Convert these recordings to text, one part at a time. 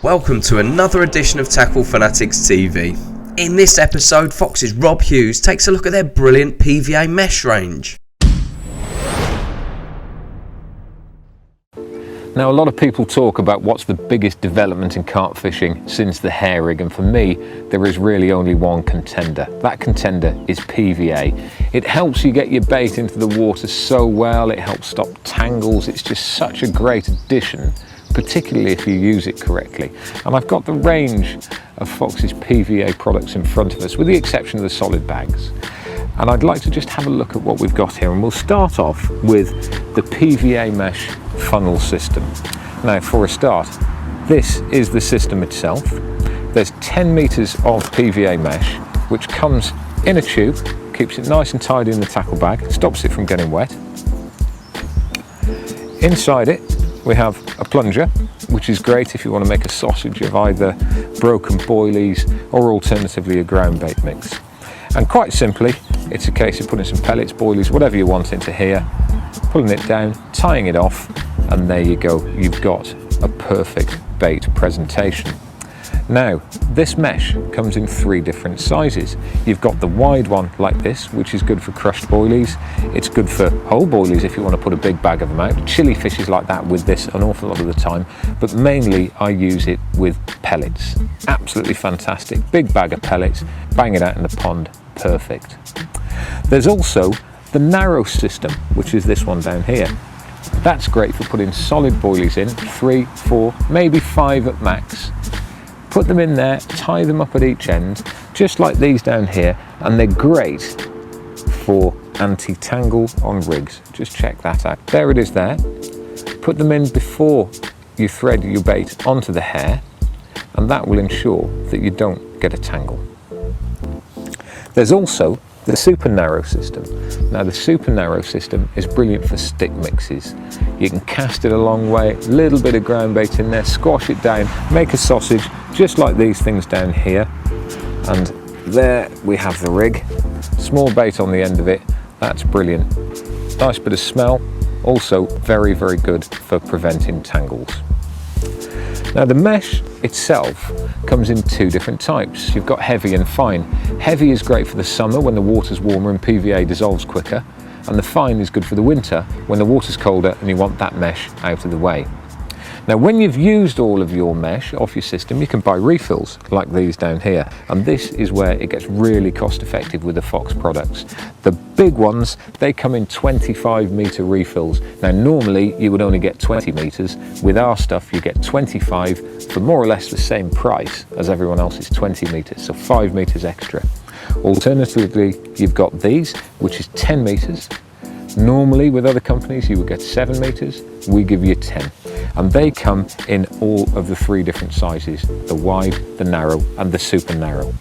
Welcome to another edition of Tackle Fanatics TV. In this episode, Fox's Rob Hughes takes a look at their brilliant PVA mesh range. Now, a lot of people talk about what's the biggest development in carp fishing since the hair rig, and for me, there is really only one contender. That contender is PVA. It helps you get your bait into the water so well, it helps stop tangles, it's just such a great addition, particularly if you use it correctly. And I've got the range of Fox's PVA products in front of us, with the exception of the solid bags. And I'd like to just have a look at what we've got here, and we'll start off with the PVA mesh funnel system. Now, for a start, this is the system itself. There's 10 meters of PVA mesh, which comes in a tube, keeps it nice and tidy in the tackle bag, stops it from getting wet. Inside it, we have a plunger, which is great if you want to make a sausage of either broken boilies or alternatively a ground bait mix. And quite simply, it's a case of putting some pellets, boilies, whatever you want into here, pulling it down, tying it off, and there you go. You've got a perfect bait presentation. Now, this mesh comes in 3 different sizes. You've got the wide one like this, which is good for crushed boilies. It's good for whole boilies if you want to put a big bag of them out. Chili fishes like that with this an awful lot of the time, but mainly I use it with pellets. Absolutely fantastic. Big bag of pellets, bang it out in the pond, perfect. There's also the narrow system, which is this one down here. That's great for putting solid boilies in, 3, 4, maybe 5 at max. Put them in there, tie them up at each end, just like these down here, and they're great for anti-tangle on rigs. Just check that out. There it is there. Put them in before you thread your bait onto the hair, and that will ensure that you don't get a tangle. There's also the super narrow system. Now, the super narrow system is brilliant for stick mixes. You can cast it a long way, a little bit of ground bait in there, squash it down, make a sausage, just like these things down here. And there we have the rig. Small bait on the end of it, that's brilliant. Nice bit of smell, also very, very good for preventing tangles. Now, the mesh itself comes in 2 different types. You've got heavy and fine. Heavy is great for the summer when the water's warmer and PVA dissolves quicker, and the fine is good for the winter when the water's colder and you want that mesh out of the way. Now, when you've used all of your mesh off your system, you can buy refills like these down here, and this is where it gets really cost effective with the Fox products. The big ones, they come in 25 meter refills. Now, normally you would only get 20 meters. With our stuff, you get 25 for more or less the same price as everyone else's 20 meters, so 5 meters extra. Alternatively, you've got these, which is 10 meters. Normally with other companies you would get 7 meters, we give you 10. And they come in all of the 3 different sizes, the wide, the narrow and the super narrow.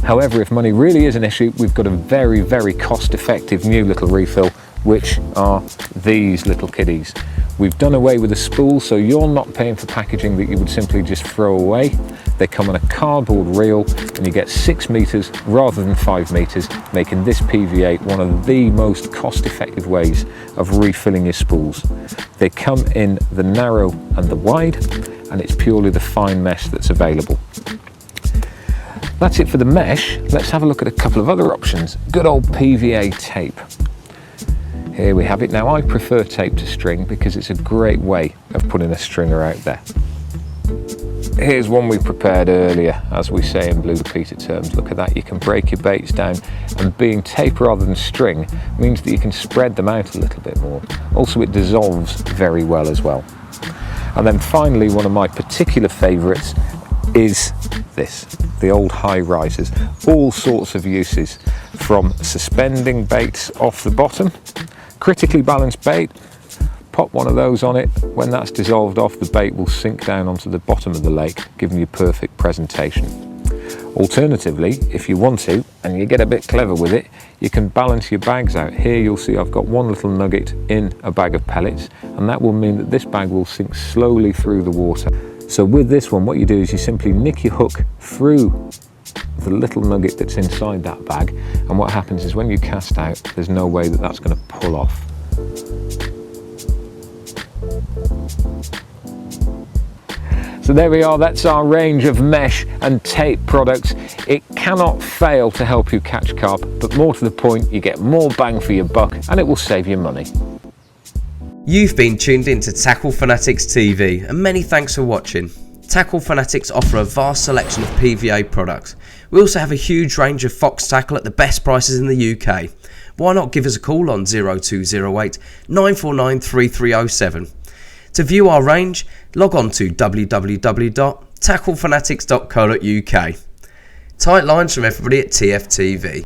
However, if money really is an issue, we've got a very, very cost effective new little refill, which are these little kiddies. We've done away with the spool, so you're not paying for packaging that you would simply just throw away. They come on a cardboard reel and you get 6 meters rather than 5 meters, making this PVA one of the most cost-effective ways of refilling your spools. They come in the narrow and the wide, and it's purely the fine mesh that's available. That's it for the mesh. Let's have a look at a couple of other options. Good old PVA tape. Here we have it. Now, I prefer tape to string because it's a great way of putting a stringer out there. Here's one we prepared earlier, as we say in Blue Peter terms. Look at that, you can break your baits down, and being tape rather than string means that you can spread them out a little bit more. Also, it dissolves very well as well. And then finally, one of my particular favourites is this, the old high risers. All sorts of uses, from suspending baits off the bottom, critically balanced bait, pop one of those on it. When that's dissolved off, the bait will sink down onto the bottom of the lake, giving you perfect presentation. Alternatively, if you want to, and you get a bit clever with it, you can balance your bags out. Here you'll see I've got one little nugget in a bag of pellets, and that will mean that this bag will sink slowly through the water. So with this one, what you do is you simply nick your hook through the little nugget that's inside that bag, and what happens is when you cast out, there's no way that that's going to pull off. So there we are, that's our range of mesh and tape products. It cannot fail to help you catch carp, but more to the point, you get more bang for your buck and it will save you money. You've been tuned in to Tackle Fanatics TV, and many thanks for watching. Tackle Fanatics offer a vast selection of PVA products. We also have a huge range of Fox tackle at the best prices in the UK. Why not give us a call on 0208 949 3307. To view our range, log on to www.tacklefanatics.co.uk. Tight lines from everybody at TFTV.